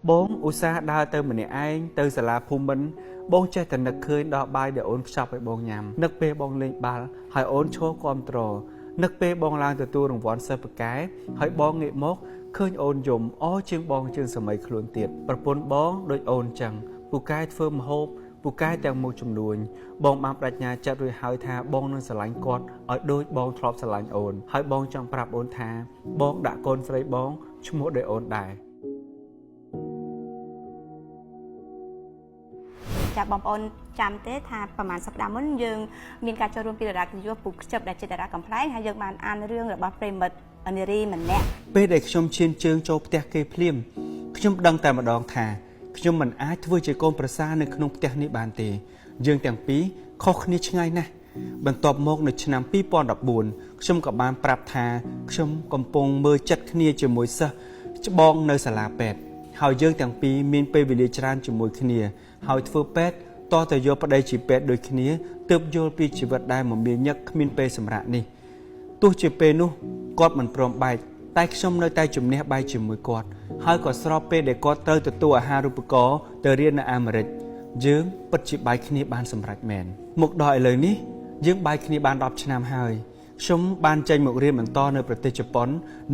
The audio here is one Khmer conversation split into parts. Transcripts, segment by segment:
បងឧស្សាហ៍ដើរទៅម្នាក់ឯងទៅសាលាភូមិន្ទបងចេះតែនឹកឃើញដល់បាយដែលអូនខ្ចប់ឲ្យបងញ៉ាំនឹកពេលបងលេងបាល់ហើយអូនឈរគាំទ្រនឹកពេលបងឡើងទទួលរង្វាន់សិស្សប៉ាកែហើយបងងាកមកឃើញអូនយំអជាងបងជាងសម័យខ្លួនទៀតប្រពន្ធបងដូចអូនចឹងពូកែធ្វើម្ហូបពូកែទាំងមួយចំនួនបងបានបដិញ្ញាចិត្តរួចហើយថាបងនឹងស្រឡាញ់គាត់ឲ្យដូចបងធ្លាប់ស្រឡាញ់អូនហើយបងចង់ប្រាប់អូនថាបងដាក់កូនស្រីបងឈ្មោះដោយអូនដែរចាបងប្អូនចាំទេថាប្រហែលសប្តាហ៍មុនយើងមានការចូលរួមពីតារាកិត្តិយសពូខ្ជិបដែលជាតារាកំ pl ែងហើយយើងបានអានរឿងរបស់ប្រិមិត្តនារីម្នាក់ពេលដែលខ្ញុំឈានជើងចូលផ្ទះគេភ្លាមខ្ញុំដឹងតែម្ដងថាខ្ញុំមិនអាចធ្វើជាកូនប្រសារនៅក្នុងផ្ទះនេះបានទេយើងទាំងពីរខុសគ្នាឆ្ងាយណាស់បន្ទាប់មកនៅឆ្នាំ2014ខ្ញុំក៏បានប្រាប់ថាខ្ញុំកំពុងមើលចិត្តគ្នាជាមួយសិស្សច្បងនៅសាលាពេទ្យហើយយើងទាំងពីរមានពេលវេលាច្រើនជាមួយគ្នាហើយធ្វើពេទ្យតោះតែយកប្តីជាពេទ្យដូចគ្នាទើបយល់ពីជីវិតដែលមមាញឹកគ្មានពេលសម្រាកនេះទោះជាពេលនោះគាត់មិនព្រមបែកតែខ្ញុំនៅតែជំនះបែកជាមួយគាត់ហើយក៏ស្របពេលដែលគាត់ត្រូវទទួលអាហារូបករណ៍ទៅរៀននៅអាមេរិកយើងពិតជាបែកគ្នាបានសម្រេចមែនមកដល់ឥឡូវនេះយើងបែកគ្នាបាន10ឆ្នាំហើយខ្ញុំបានចេញមករៀនបន្តនៅប្រទេសជប៉ុន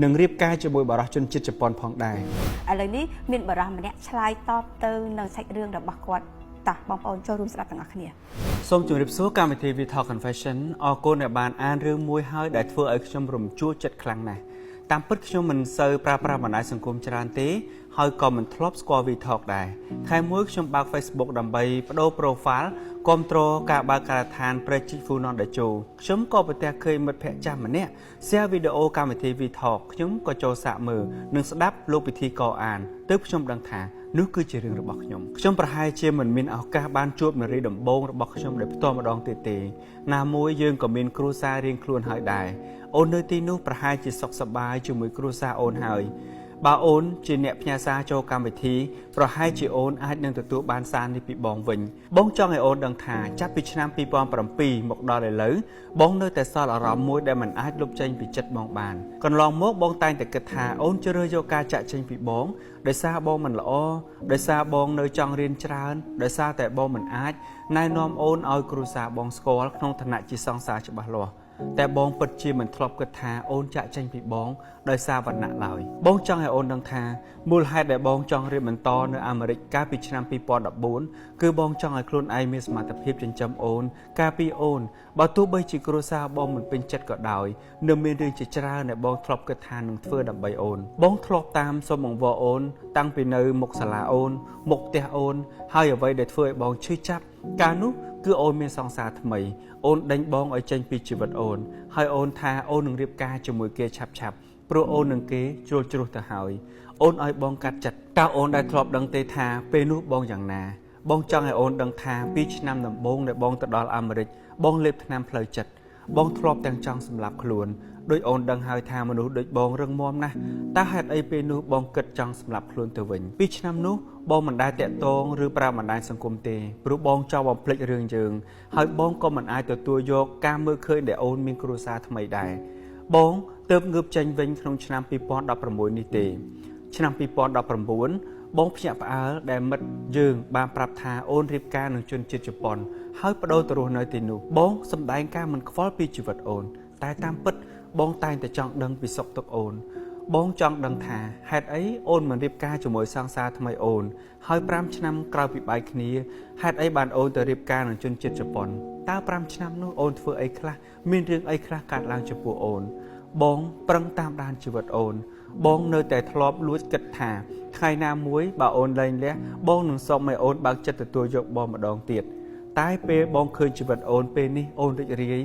និងរៀបការជាមួយបារោះជនជាតិជប៉ុនផងដែរឥឡូវនេះមានបារោះម្នាក់ឆ្លើយតបទៅនឹងសាច់រឿងរបស់គាត់តោះបងប្អូនចូលរួមស្ដាប់ទាំងអស់គ្នាសូមជម្រាបសួរកម្មវិធី Talk Confession អរគុណដែលបានអានរឿងមួយហើយដែលធ្វើឲ្យខ្ញុំរំជួលចិត្តខ្លាំងណាស់តាមពិតខ្ញុំមិនសូវប្រើប្រាស់បណ្ដាញសង្គមច្រើនទេហើយក៏មិនធ្លាប់ស្គាល់ Talk ដែរខែមួយខ្ញុំបើក Facebook ដើម្បីបដូរ profile គាំទ្រការបើកការដ្ឋានព្រះជីហ្វូណនដាជូខ្ញុំក៏ប្រទះឃើញមិត្តភ័ក្តិចាស់ម្នាក់ share វីដេអូកម្មវិធី Talk ខ្ញុំក៏ចូលសាកមើលនិងស្ដាប់លោកពិធីកអានទើបខ្ញុំដឹងថានោះគឺជារឿងរបស់ខ្ញុំប្រហែលជាមិនមានឱកាសបានជួបនារីដំបូងរបស់ខ្ញុំដោយផ្ទាល់ម្ដងទៀតទេណាមួយយើងក៏មានគ្រួសាររៀងខ្លួនហើយដែរអូននៅទីនោះប្រហែលជាសុខសប្បាយជាមួយគ្រួសារអូនហើយបើអូនជាអ្នកផ្ញើសារចូលកម្មវិធីប្រហែលជាអូនអាចនឹងទទួលបានសារនេះពីបងវិញបងចង់ឲ្យអូនដឹងថាចាប់ពីឆ្នាំ2007មកដល់ឥឡូវបងនៅតែសល់អារម្មណ៍មួយដែលមិនអាចលុបចេញពីចិត្តបងបានកន្លងមកបងតែងតែគិតថាអូនជ្រើសយកការចាក់ចេញពីបងដោយសារបងមិនល្អដោយសារបងនៅចង់រៀនច្រើនដោយសារតែបងមិនអាចណែនាំអូនឲ្យគ្រួសារបងស្គាល់ក្នុងឋានៈជាសង្សារច្បាស់លាស់តែបងពិតជាមិនធ្លាប់គិតថាអូនចាក់ចេញពីបងដោយសារវណ្ណៈឡើយបងចង់ឲ្យអូនដឹងថាមូលហេតុដែលបងចង់រៀនបន្តនៅអាមេរិកកាលពីឆ្នាំ2014គឺបងចង់ឲ្យខ្លួនឯងមានសមត្ថភាពចិញ្ចឹមអូនការពារអូនបើទោះបីជាគ្រួសារបងមិនពេញចិត្តក៏ដោយនៅមានរឿងជាច្រើនដែលបងធ្លាប់គិតថានឹងធ្វើដើម្បីអូនបងធ្លាប់តាមសុំអង្វរអូនតាំងពីនៅមុខសាលាអូនមុខផ្ទះអូនហើយអ្វីដែលធ្វើឲ្យបងឈឺចាប់កាលនោះគឺអូនមានសង្សារថ្មីអូនដេញបងឲ្យចេញពីជីវិតអូនហើយអូនថាអូននឹងរៀបការជាមួយគេឆាប់ព្រោះអូននឹងគេជ្រុលជ្រុះទៅហើយអូនឲ្យបងកាត់ចិត្តតើអូនដែលធ្លាប់ដឹងទេថាពេលនោះបងយ៉ាងណាបងចង់ឲ្យអូនដឹងថា2ឆ្នាំដំបូងដែលបងទៅដល់អាមេរិកបងលេបថ្នាំផ្លូវចិត្តបងធ្លាប់ទាំងចង់សម្លាប់ខ្លួនដោយអូនដឹងហើយថាមនុស្សដូចបងរឹងមាំណាស់តើហេតុអីពេលនោះបងគិតចង់សម្លាប់ខ្លួនទៅវិញ2ឆ្នាំនោះបងមិនដែលតាក់ទងឬប្រើបណ្ដាញសង្គមទេព្រោះបងចង់បំភ្លេចរឿងយើងហើយបងក៏មិនអាចទទួលយកការមើលឃើញដែលអូនមានគ្រួសារថ្មីដែរបងទើបងើបចេញវិញក្នុងឆ្នាំ2016នេះទេឆ្នាំ2019បងភ្ញាក់ផ្អើលដែលមិត្តយើងបានប្រាប់ថាអូនរៀបការនឹងជនជាតិជប៉ុនហើយបដូរទៅរស់នៅទីនោះបងសម្ដែងការមិនខ្វល់ពីជីវិតអូនតែតាមពិតបងតែងតែចង់ដឹងពីសុខទុក្ខអូនបងចង់ដឹងថាហេតុអីអូនមិនរៀបការជាមួយសង្សារថ្មីអូនហើយ5ឆ្នាំក្រោយពីបែកគ្នាហេតុអីបានអូនទៅរៀបការនឹងជនជាតិជប៉ុនតើ5ឆ្នាំនោះអូនធ្វើអីខ្លះមានរឿងអីខ្លះកើតឡើងចំពោះអូនបងប្រឹងតាមដានជីវិតអូនបងនៅតែធ្លាប់លួចគិតថាថ្ងៃណាមួយបើអូនលែងលះបងនឹងសុំឲ្យអូនបើកចិត្តទទួលយកបងម្ដងទៀតតែពេលបងឃើញជីវិតអូនពេលនេះអូនរីករាយ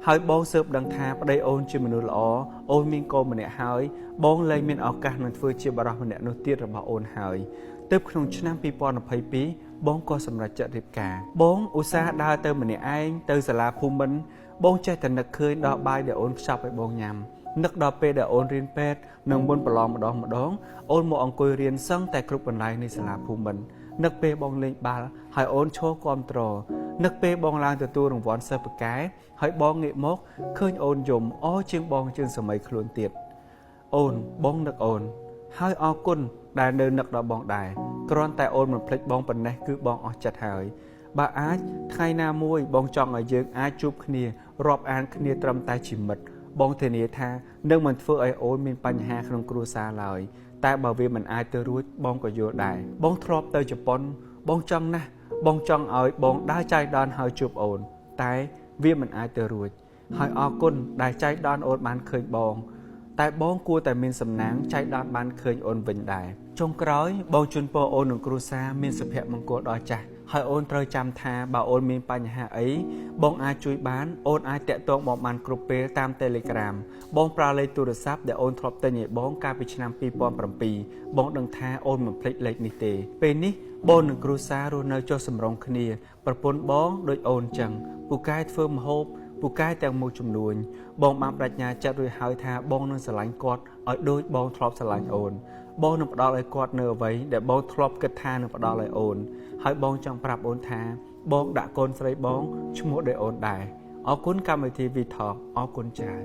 ហើយបងស៊ើបដឹងថាប្តីអូនជាមនុស្សល្អអូនមានកូនម្នាក់ហើយបងលែងមានឱកាសនឹងធ្វើជាបារោះម្នាក់នោះទៀតរបស់អូនហើយទើបក្នុងឆ្នាំ2022បងក៏សម្រេចចិត្តរៀបការបងឧស្សាហ៍ដើរទៅម្នាក់ឯងទៅសាលាភូមិន្ទបងចេះតែនឹកឃើញដល់បាយដែលអូនខ្ចប់ឲ្យបងញ៉ាំនឹកដល់ពេលដែលអូនរៀនពេទ្យនិងមុនប្រឡងម្ដងអូនមកអង្គុយរៀនសឹងតែគ្រប់កន្លែងនៃសាលាភូមិន្ទនឹកពេលបងលេងបាល់ហើយអូនឈរគាំទ្រនឹកពេលបងឡើងទទួលរង្វាន់សិស្សប៉ាកែហើយបងងាកមកឃើញអូនយំជាងបងជាងសម័យខ្លួនទៀតអូនបងនឹកអូនហើយអរគុណ ដែលនៅនឹកដល់បងដែរគ្រាន់តែអូនមិនភ្លេចបងប៉ុណ្ណេះគឺបងអស់ចិត្តហើយបើអាចថ្ងៃណាមួយបងចង់ឲ្យយើងអាចជួបគ្នារាប់អានគ្នាត្រឹមតែជាមិត្តបងធានាថានឹងមិនធ្វើឲ្យអូនមានបញ្ហាក្នុងគ្រួសារឡើយតែបើវាមិនអាចទៅរួចបងក៏យល់ដែរបងធ្លាប់ទៅជប៉ុនបងចង់ណាស់បងចង់ឲ្យបងដើរចៃដន្យហើយជួបអូនតែវាមិនអាចទៅរួចហើយអរគុណដែលចៃដន្យអូនបានឃើញបងតែបងគួរតែមានសំណាងចៃដន្យបានឃើញអូនវិញដែរចុងក្រោយបងជូនពរអូននិងគ្រួសារមានសុភមង្គលដល់ចាស់ហើយអូនត្រូវចាំថាបើអូនមានបញ្ហាអីបងអាចជួយបានអូនអាចតាក់ទងបងបានគ្រប់ពេលតាម Telegram បងប្រើលេខទូរស័ព្ទដែលអូនធ្លាប់ទិញឲ្យបងកាលពីឆ្នាំ2007បងដឹងថាអូនមិនភ្លេចលេខនេះទេពេលនេះបងនិងគ្រួសាររស់នៅចុះសម្រុងគ្នាប្រពន្ធបងដូចអូនចឹងពូកែធ្វើម្ហូបពូកែទាំងមួយចំនួនបងបានប្រាជ្ញាចិត្តរួចហើយថាបងនឹងស្រឡាញ់គាត់ឲ្យដូចបងធ្លាប់ស្រឡាញ់អូនបងនឹងផ្ដល់ឲ្យគាត់នៅអ្វីដែលបងធ្លាប់គិតថានឹងផ្ដល់ឲ្យអូនហើយបងចង់ប្រាប់អូនថាបងដាក់កូនស្រីបងឈ្មោះដោយអូនដែរអរគុណកម្មវិធី VTalk អរគុណច្រើន